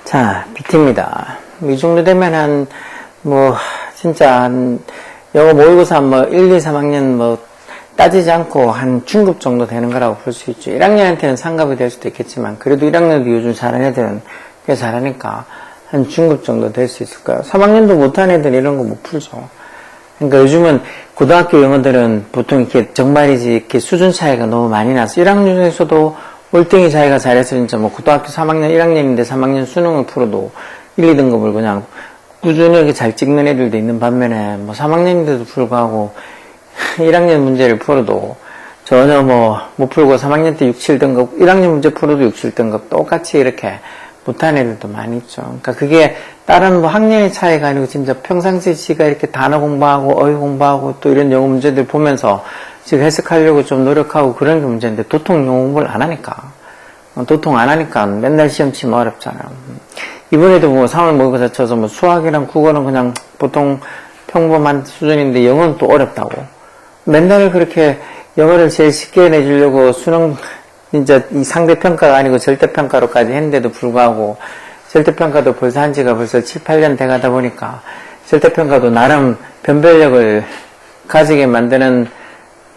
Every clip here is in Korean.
자, BT입니다. 이 정도 되면은, 진짜, 영어 모의고사 1, 2, 3학년 따지지 않고 한 중급 정도 되는 거라고 볼 수 있죠. 1학년한테는 상급이 될 수도 있겠지만, 그래도 1학년도 요즘 잘하는 애들은 꽤 잘하니까, 한 중급 정도 될 수 있을 거예요. 3학년도 못하는 애들은 이런 거 못 풀죠. 그러니까 요즘은 고등학교 영어들은 보통 이렇게 정말이지 이렇게 수준 차이가 너무 많이 나서 1학년에서도 월등히 자기가 잘해서 진짜 고등학교 3학년 1학년인데 3학년 수능을 풀어도 1, 2등급을 그냥 꾸준히 이렇게 잘 찍는 애들도 있는 반면에 3학년인데도 불구하고 1학년 문제를 풀어도 전혀 못 풀고 3학년 때 6, 7등급 1학년 문제 풀어도 6, 7등급 똑같이 이렇게 못하는 애들도 많이 있죠. 그러니까 그게 다른 학년의 차이가 아니고 진짜 평상시 지가 이렇게 단어 공부하고 어휘 공부하고 또 이런 영어 문제들 보면서 지금 해석하려고 좀 노력하고 그런 게 문제인데 도통 영어 공부를 안 하니까 맨날 시험 치면 어렵잖아요. 이번에도 3월 모의고사 쳐서 수학이랑 국어는 그냥 보통 평범한 수준인데 영어는 또 어렵다고 맨날 그렇게 영어를 제일 쉽게 내주려고 수능 진짜 이 상대평가가 아니고 절대평가로까지 했는데도 불구하고 절대평가도 벌써 한 지가 벌써 7, 8년 돼가다 보니까 절대평가도 나름 변별력을 가지게 만드는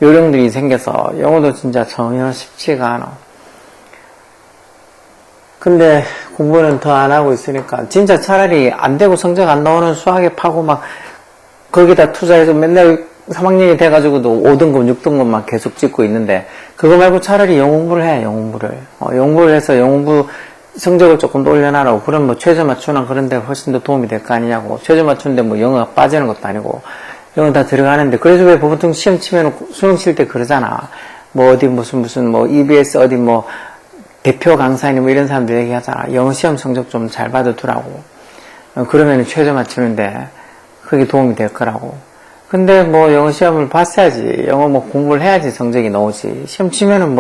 요령들이 생겨서 영어도 진짜 전혀 쉽지가 않아. 근데 공부는 더 안 하고 있으니까 진짜 차라리 안 되고 성적 안 나오는 수학에 파고 거기다 투자해서 맨날 3학년이 돼가지고도 5등급, 6등급만 계속 찍고 있는데 그거 말고 차라리 영어 공부를 해, 영어 공부를. 영어 공부를 해서 영어 공부 성적을 조금 더 올려놔라고. 그럼 최저 맞추나 그런 데 훨씬 더 도움이 될 거 아니냐고. 최저 맞추는데 영어가 빠지는 것도 아니고. 영어 다 들어가는데. 그래서 왜 보통 시험 치면 수능 칠 때 그러잖아. 어디 무슨 EBS 어디 대표 강사님 이런 사람들 얘기하잖아. 영어 시험 성적 좀 잘 받아두라고. 그러면 최저 맞추는데 그게 도움이 될 거라고. 근데 영어 시험을 봤어야지. 영어 공부를 해야지 성적이 나오지. 시험 치면은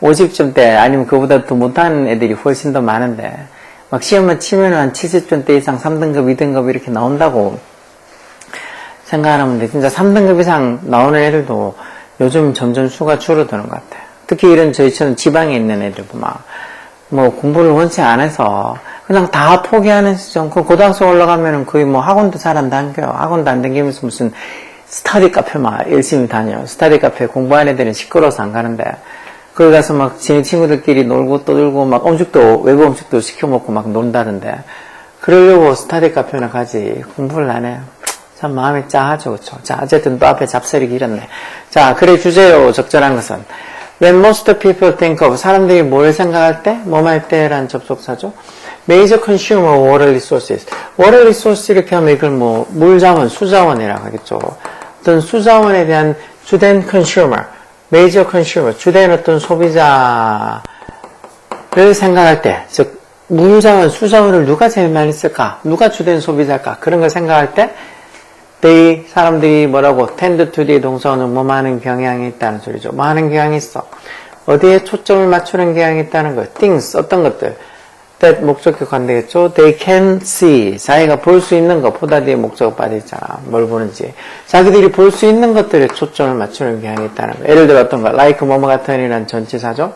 50점대 아니면 그보다 더 못하는 애들이 훨씬 더 많은데 시험만 치면은 한 70점대 이상 3등급, 2등급 이렇게 나온다고 생각하면 돼. 진짜 3등급 이상 나오는 애들도 요즘 점점 수가 줄어드는 것 같아. 특히 이런 저희처럼 지방에 있는 애들 보면 공부를 원체 안 해서 그냥 다 포기하는 시점. 고등학생 올라가면은 거의 학원도 잘 안 다녀요. 학원도 안 다니면서 무슨 스터디 카페 열심히 다녀요. 스터디 카페 공부하는 애들은 시끄러워서 안 가는데 거기 가서 제 친구들끼리 놀고 떠들고 외부 음식도 시켜먹고 논다던데 그러려고 스터디 카페나 가지 공부를 안 해요. 참 마음이 짠하죠, 그쵸? 자, 어쨌든 또 앞에 잡설이 길었네. 자, 그래 주제로 적절한 것은 When most people think of 사람들이 뭘 생각할 때? 뭐할 때라는 접속사죠. Major consumer of water resources. water resource 이렇게 하면 이걸 물자원, 수자원이라고 하겠죠. 어떤 수자원에 대한 주된 consumer, major consumer, 주된 어떤 소비자를 생각할 때, 즉 물자원, 수자원을 누가 제일 많이 쓸까? 누가 주된 소비자일까? 그런 걸 생각할 때 사람들이 tend to the 동사는 많은 경향이 있다는 소리죠. 많은 경향이 있어. 어디에 초점을 맞추는 경향이 있다는 거예요. things, 어떤 것들. that 목적격 관대겠죠. They can see. 자기가 볼 수 있는 것. 보다 뒤에 목적어 빠져있잖아. 뭘 보는지. 자기들이 볼 수 있는 것들에 초점을 맞추는 경향이 있다는 거예요. 예를 들어 어떤 거. like 뭐뭐 같은이란 전치사죠.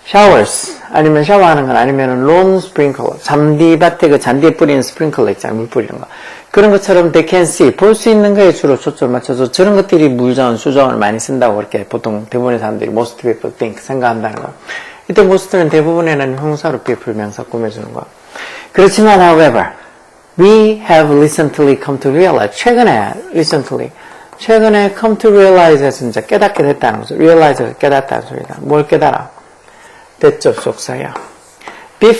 showers. 아니면 샤워하는 건 아니면 lawn sprinkler. 잔디밭에 잔디에 뿌리는 스프링클러 있잖아요. 물 뿌리는 거. 그런 것처럼 they can see. 볼 수 있는 거에 주로 초점을 맞춰서 저런 것들이 물자원, 수자원을 많이 쓴다고 그렇게 보통 대부분의 사람들이 most people think 생각한다는 거. 이때 most는 대부분에는 형사로 people 명사 꾸며주는 거. 그렇지만 however, we have recently come to realize. 최근에 come to realize에서 이제 깨닫게 됐다는 거죠. realize가 깨닫다는 소리다. 뭘 깨달아? 대접속사야. beef,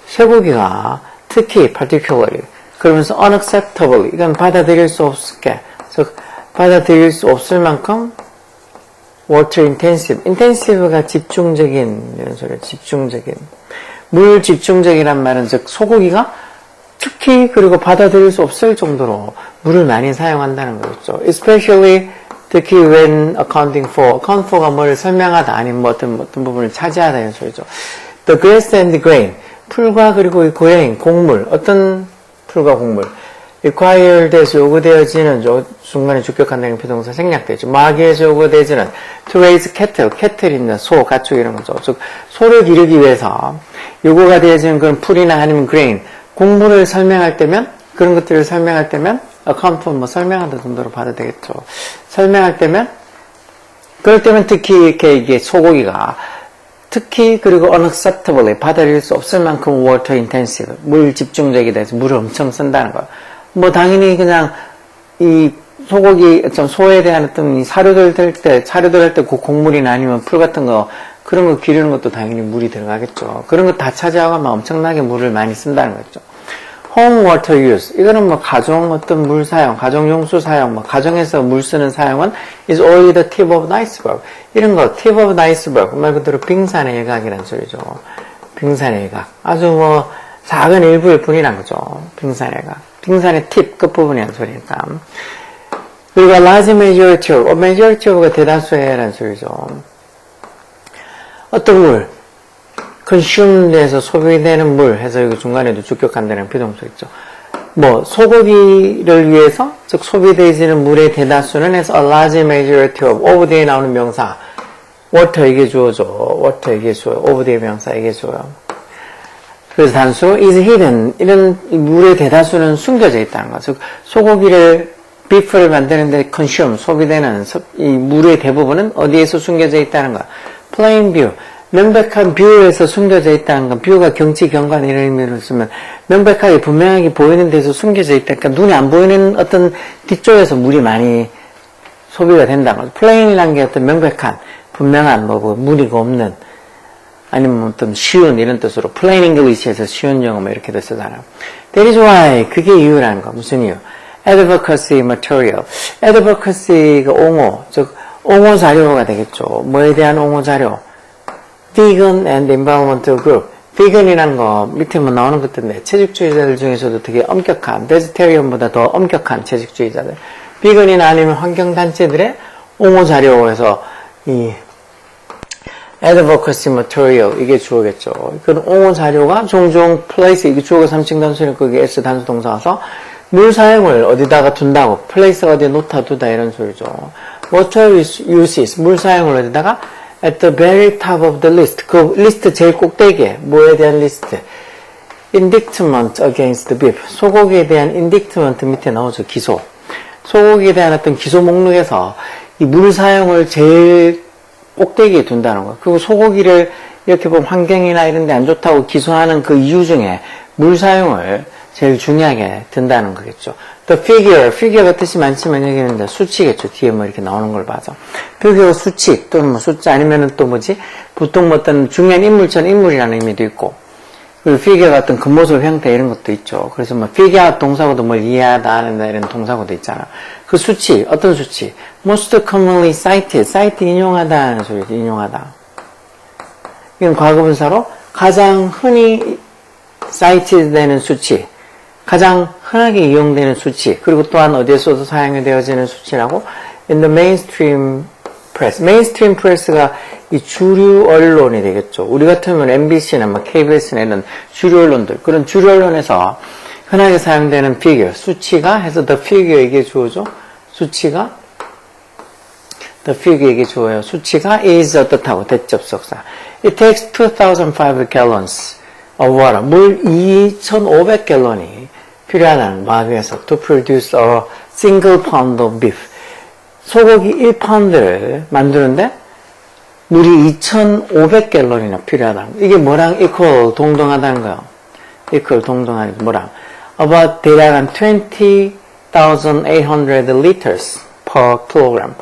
쇠고기가 특히 particularly 그러면서 unacceptably 이건 받아들일 수 없게 즉 받아들일 수 없을 만큼 water intensive intensive가 집중적인 이런 소리예요. 집중적인 물 집중적이란 말은 즉 소고기가 특히 그리고 받아들일 수 없을 정도로 물을 많이 사용한다는 거죠. especially 특히 when accounting for가 뭘 설명하다 아니면 어떤 부분을 차지하다 이런 소리죠. the grass and the grain 풀과 그리고 이 고래인 곡물 어떤 풀과 곡물 required에서 요구되어지는 중간에 주격한다는 비동사 생략되죠. 마귀에서 요구되어지는 to raise cattle, cattle 있는 소, 가축 이런 거죠. 즉 소를 기르기 위해서 요구가 되어지는 그런 풀이나 아니면 grain, 곡물을 설명할 때면 그런 것들을 설명할 때면 account 뭐 설명한다 정도로 봐도 되겠죠. 설명할 때면 그럴 때면 특히 이렇게 이게 소고기가 특히 그리고 unacceptably 받아들일 수 없을 만큼 water intensive 물 집중적이 돼서 물을 엄청 쓴다는 거예요. 뭐 당연히 그냥 이 소고기 소에 대한 어떤 이 사료들 할 때 그 곡물이나 아니면 풀 같은 거 그런 거 기르는 것도 당연히 물이 들어가겠죠. 그런 거 다 차지하고 엄청나게 물을 많이 쓴다는 거죠. home water use. 이거는 뭐 가정 어떤 물 사용, 가정 용수 사용, 뭐 가정에서 물 쓰는 사용은 is only the tip of the iceberg. 이런 거 tip of the iceberg 말 그대로 빙산의 일각이라는 소리죠. 빙산의 일각. 아주 뭐 작은 일부일 뿐이란 거죠. 빙산의 일각. 빙산의 팁 끝부분이라는 소리니까. 그리고 large majority of, majority of가 대다수의라는 소리죠. 어떤 물? consume에서 소비되는 물 해서 여기 중간에도 주격한다는 비동사 있죠. 뭐 소고기를 위해서 즉 소비되어지는 물의 대다수는 해서 a large majority of 뒤에 나오는 명사 water 이게 주어죠. water 이게 주어요. of 뒤에 명사 이게 주어요. 그래서 단수로 is hidden 이런 물의 대다수는 숨겨져 있다는 거. 즉 소고기를 beef를 만드는데 consume 소비되는 이 물의 대부분은 어디에서 숨겨져 있다는 거. plain view 명백한 뷰에서 숨겨져 있다는 건 뷰가 경치, 경관 이런 의미로 쓰면 명백하게 분명하게 보이는 데서 숨겨져 있다. 그러니까 눈에 안 보이는 어떤 뒤쪽에서 물이 많이 소비가 된다는 거죠. plain이라는 게 어떤 명백한, 분명한 뭐 무리가 없는 아니면 어떤 쉬운 이런 뜻으로 plain English에서 쉬운 영어 뭐 이렇게도 쓰잖아요. That is why 그게 이유라는 거. 무슨 이유? Advocacy material. Advocacy가 옹호, 즉 옹호 자료가 되겠죠. 뭐에 대한 옹호 자료? Vegan and Environmental Group. Vegan이라는 거 밑에 뭐 나오는 것들인데 채식주의자들 중에서도 되게 엄격한, vegetarian보다 더 엄격한 채식주의자들. Vegan이나 아니면 환경단체들의 옹호 자료에서 이 advocacy material 이게 주어겠죠. 그런 옹호 자료가 종종 place 이게 주어가 3층 단수니까 거기 s 단수 동사 와서 물 사용을 어디다가 둔다고 place 어디에 놓다 두다 이런 소리죠. Water uses 물 사용을 어디다가 at the very top of the list. 그 리스트 제일 꼭대기에 뭐에 대한 리스트? Indictment against the beef. 소고기에 대한 indictment 밑에 나오죠. 기소. 소고기에 대한 어떤 기소 목록에서 이 물 사용을 제일 꼭대기에 둔다는 거예요. 그리고 소고기를 이렇게 보면 환경이나 이런 데 안 좋다고 기소하는 그 이유 중에 물 사용을 제일 중요하게 든다는 거겠죠. The figure가 뜻이 많지만 여기는 이제 수치겠죠. 뒤에 뭐 이렇게 나오는 걸 봐서. figure 수치 또는 뭐 숫자 아니면은 또 뭐지? 보통 뭐 어떤 중요한 인물처럼 인물이라는 의미도 있고. 그리고 figure가 어떤 겉모습 형태 이런 것도 있죠. 그래서 뭐 figure 동사고도 뭘 이해하다 하는 이런 동사고도 있잖아. 그 수치, 어떤 수치? most commonly cited, 인용하다는 소리죠. 인용하다. 이건 과거분사로 가장 흔히 cited 되는 수치. 가장 흔하게 이용되는 수치, 그리고 또한 어디에서도 사용이 되어지는 수치라고 in the mainstream press. mainstream press가 이 주류 언론이 되겠죠. 우리 같으면 MBC나 뭐 KBS나 이런 주류 언론들, 그런 주류 언론에서 흔하게 사용되는 figure, 수치가 해서 the figure 이게 주어죠. 수치가 the figure 이게 주어요. 수치가 is 어떻다고 대접속사. It takes 2,500 gallons of water. 물 2,500갤런이 필요하다는 마귀에서 to produce a single pound of beef. 소고기 1파운드를 만드는데 물이 2,500갤런이나 필요하다는 거예요. 이게 뭐랑 equal 동등하다는 거예요. equal 동등하니 뭐랑 about 대략 한 20,800 liters per kilogram.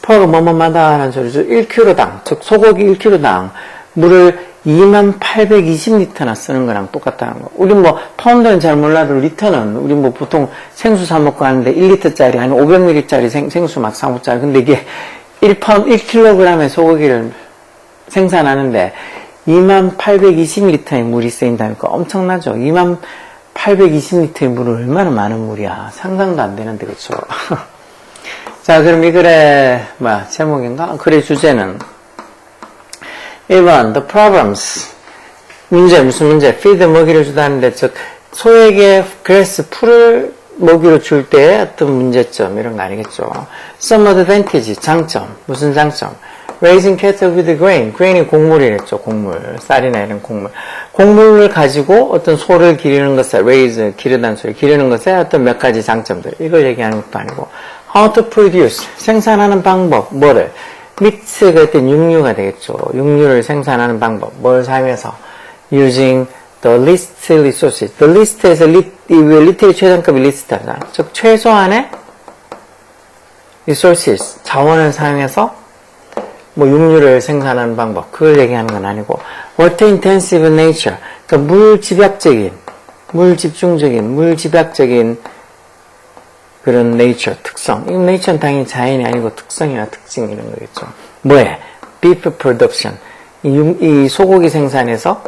per가 뭐뭐마다 하는 소리죠. 1kg당, 즉 소고기 1kg당 물을 2820리터나 쓰는 거랑 똑같다는 거. 우리 뭐, 파운드는 잘 몰라도 리터는, 우리 뭐 보통 생수 사먹고 하는데 1리터짜리, 아니 500ml짜리 생수 막 사먹잖아요. 근데 이게 1kg의 소고기를 생산하는데 2820리터의 물이 쓰인다니까 엄청나죠? 2820리터의 물은 얼마나 많은 물이야. 상상도 안 되는데, 그쵸? 자, 그럼 이 글의, 제목인가? 글의 주제는 1번, the problems. 문제, 무슨 문제? feed, 먹이를 주다는데, 즉, 소에게 grass, 풀을 먹이로 줄 때 어떤 문제점 이런 거 아니겠죠. Some advantage, 장점. 무슨 장점? Raising cattle with grain. grain이 곡물이랬죠. 곡물. 쌀이나 이런 곡물. 곡물을 가지고 어떤 소를 기르는 것에 raise, 기르다는 소리. 기르는 것에 어떤 몇 가지 장점들. 이걸 얘기하는 것도 아니고 how to produce. 생산하는 방법. 뭐를? meat가 어떤 육류가 되겠죠. 육류를 생산하는 방법. 뭘 사용해서? using the least resources. the least에서 little이 최상급이 list하잖아. 즉 최소한의 resources. 자원을 사용해서 뭐 육류를 생산하는 방법, 그걸 얘기하는 건 아니고 water intensive nature, 그러니까 물 집약적인, 물 집중적인, 물 집약적인 그런 nature, 특성. 이 nature는 당연히 자연이 아니고 특성이나 특징 이런 거겠죠. 뭐에? beef production, 이 소고기 생산에서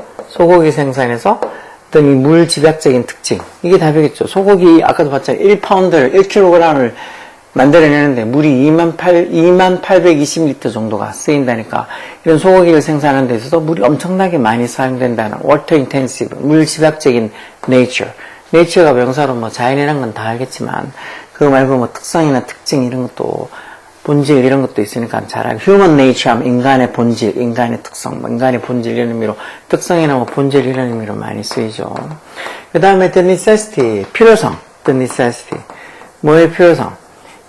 어떤 이 물 집약적인 특징, 이게 답이겠죠. 소고기 아까도 봤잖아요. 1파운드를 1kg을 만들어내는데 물이 2820리터 정도가 쓰인다니까. 이런 소고기를 생산하는 데 있어서 물이 엄청나게 많이 사용된다는 water intensive, 물 집약적인 nature. nature가 명사로 뭐 자연이란 건 다 알겠지만 그거 말고 뭐 특성이나 특징 이런 것도 본질 이런 것도 있으니까 잘 알고 human nature 하면 인간의 본질, 인간의 특성, 인간의 본질 이런 의미로 특성이나 뭐 본질 이런 의미로 많이 쓰이죠. 그 다음에 the necessity, 필요성, the necessity. 뭐의 필요성?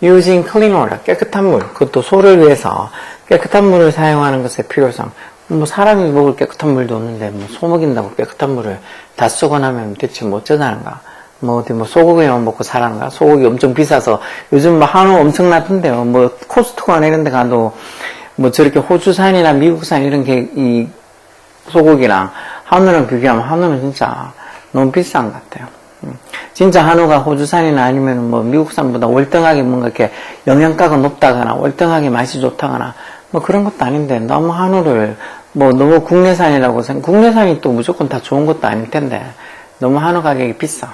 using clean water, 깨끗한 물, 그것도 소를 위해서 깨끗한 물을 사용하는 것의 필요성. 뭐 사람이 먹을 깨끗한 물도 없는데 뭐 소 먹인다고 깨끗한 물을 다 쓰고 나면 대체 뭐 어쩌자는가? 뭐 어디 뭐 소고기만 먹고 살아는가? 소고기 엄청 비싸서 요즘 뭐 한우 엄청 나던데요. 뭐 코스트코나 이런 데 가도 뭐 저렇게 호주산이나 미국산 이런 게 이 소고기랑 한우랑 비교하면 한우는 진짜 너무 비싼 것 같아요. 진짜 한우가 호주산이나 아니면 뭐 미국산보다 월등하게 뭔가 이렇게 영양가가 높다거나 월등하게 맛이 좋다거나 뭐 그런 것도 아닌데 너무 한우를 뭐 너무 국내산이라고 국내산이 또 무조건 다 좋은 것도 아닐 텐데 너무 한우 가격이 비싸.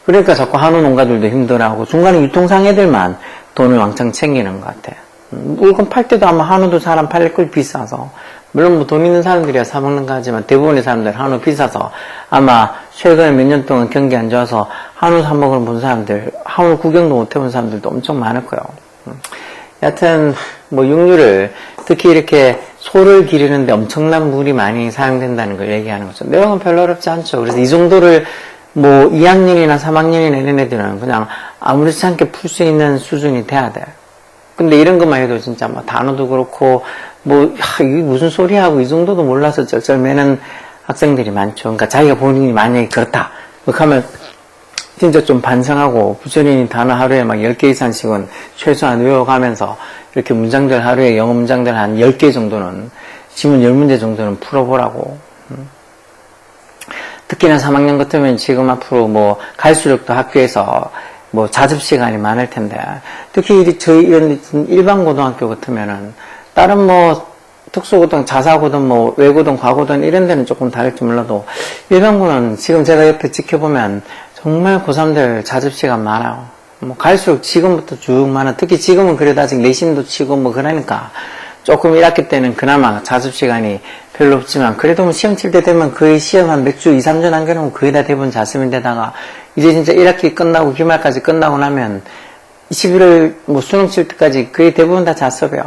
그러니까 자꾸 한우 농가들도 힘들어하고 중간에 유통상해들만 돈을 왕창 챙기는 것 같아. 물건 팔 때도 아마 한우도 사람 팔릴 걸 비싸서 물론 뭐 돈 있는 사람들이야 사 먹는 거지만 대부분의 사람들 한우 비싸서 아마 최근에 몇 년 동안 경기 안 좋아서 한우 사 먹으러 본 사람들 한우 구경도 못 해본 사람들도 엄청 많을 거예요. 여하튼 뭐 육류를 특히 이렇게 소를 기르는데 엄청난 물이 많이 사용된다는 걸 얘기하는 거죠. 내용은 별로 어렵지 않죠. 그래서 이 정도를 뭐 2학년이나 3학년이나 이런 애들은 그냥 아무렇지 않게 풀 수 있는 수준이 돼야 돼. 근데 이런 것만 해도 진짜 뭐 단어도 그렇고 뭐 이게 무슨 소리 하고 이 정도도 몰라서 쩔쩔매는 학생들이 많죠. 그러니까 자기가 본인이 만약에 그렇다 그렇게 하면 진짜 좀 반성하고 부처님이 단어 하루에 막 10개 이상씩은 최소한 외워가면서 이렇게 문장들 하루에 영어 문장들 한 10개 정도는 지문 10문제 정도는 풀어보라고. 특히나 3학년 같으면 지금 앞으로 뭐 갈수록 더 학교에서 뭐 자습 시간이 많을 텐데 특히 저희 이런 일반 고등학교 같으면은 다른 뭐 특수고등, 자사고등, 뭐 외고등, 과고등 이런 데는 조금 다를지 몰라도 일반고는 지금 제가 옆에 지켜보면 정말 고3들 자습 시간 많아요. 뭐 갈수록 지금부터 쭉 많아. 특히 지금은 그래도 아직 내신도 치고 뭐 그러니까 조금 1학기 때는 그나마 자습 시간이 별로 없지만 그래도 뭐 시험 칠 때 되면 거의 시험 한 몇 주 2, 3주 남겨놓으면 거의 다 대부분 자습인데다가 이제 진짜 1학기 끝나고 기말까지 끝나고 나면 11월 뭐 수능 칠 때까지 거의 대부분 다 자습이에요.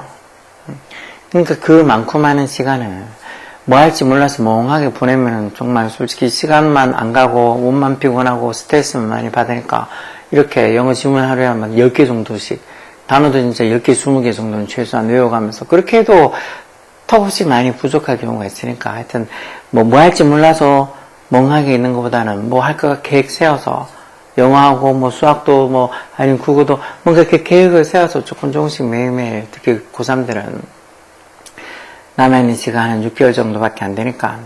그러니까 그 많고 많은 시간을 뭐 할지 몰라서 멍하게 보내면 정말 솔직히 시간만 안 가고 몸만 피곤하고 스트레스만 많이 받으니까 이렇게 영어 지문 하루에 한 10개 정도씩 단어도 진짜 10개, 20개 정도는 최소한 외워가면서 그렇게 해도 턱없이 많이 부족할 경우가 있으니까 하여튼 뭐 할지 몰라서 멍하게 있는 것보다는 뭐 할 거 계획 세워서 영어하고 뭐 수학도 뭐 아니면 국어도 뭔가 이렇게 계획을 세워서 조금씩 매일매일 특히 고3들은 남아있는 시간 한 6개월 정도밖에 안 되니까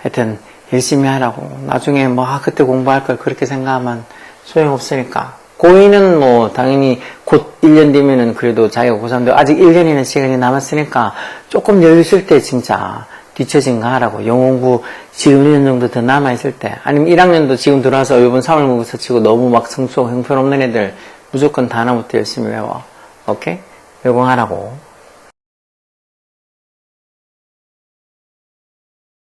하여튼 열심히 하라고. 나중에 뭐 그때 공부할 걸 그렇게 생각하면 소용없으니까. 고2는 뭐 당연히 곧 1년 뒤면은 그래도 자기가 고3도 아직 1년이나 시간이 남았으니까 조금 여유 있을 때 진짜 뒤처진 거 하라고. 영어 공부 지금 1년 정도 더 남아있을 때 아니면 1학년도 지금 들어와서 이번 3월 모의고사 치고 너무 막 성취하고 형편없는 애들 무조건 단어부터 열심히 외워. 오케이? 외공하라고.